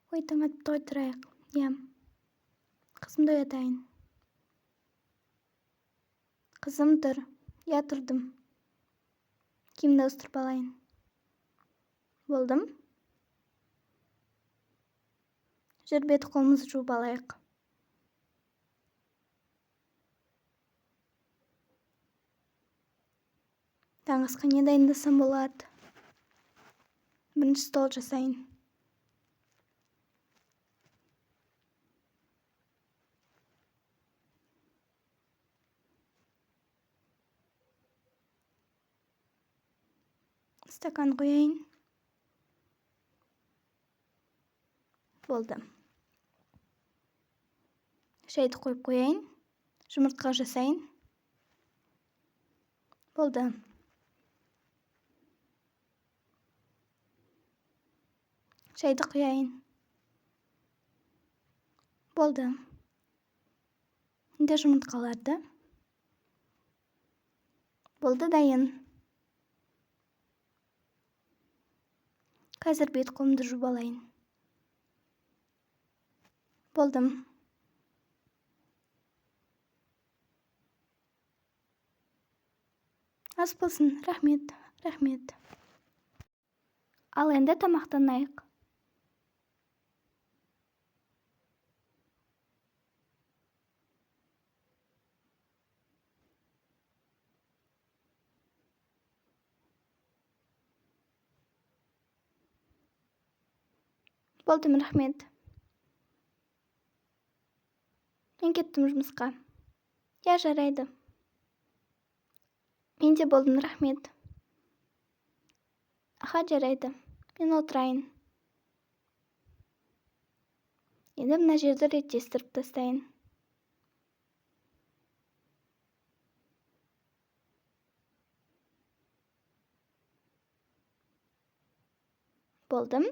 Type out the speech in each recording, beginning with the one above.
Ой, таң атты, ғой, тұрайық. Иә. Қызымды оятайын. Қызым, тұр. Иә, тұрдым. Киімді ауыстырып алайын. Болдым. Жүр, бет қолымызды жуып алайық. Таңғы асқа не дайындасам болады? Бірінші стол жасайын. Стакан қояйын. Болды. Шайды қойып қояйын. Жұмыртқа жасайын. Болды. Шайды құяйын. Болды. Енді жұмыртқаларды. Болды, дайын. Қазір бет қолымды жуып алайын. Болдым. Ас болсын, рахмет, рахмет. Ал енді тамақтанайық. Болдым, рахмет. Мен кеттім жұмысқа. Я, жарайды. Мен де болдым, рахмет. Аха, жарайды. Мен отырайын. Енді мына жерді реттестіріп тастайын. Болдым.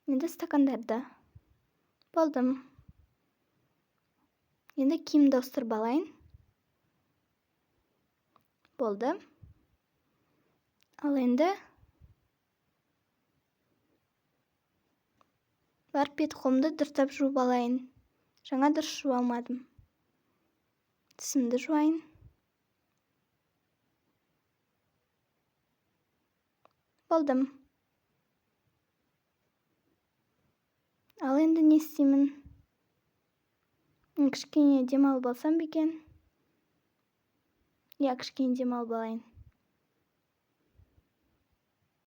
Енді стакандарды. Болдым. Енді киімді ауыстырып алайын. Болды. Ал енді барып бет қолымды дұрыстап жуып алайын. Жаңа дұрыс жуа алмадым. Тісімді жуайын. Болдым. Ал енді не істеймін? Кішкене демалып алсам ба екен? Я, кішкене демалып алайын.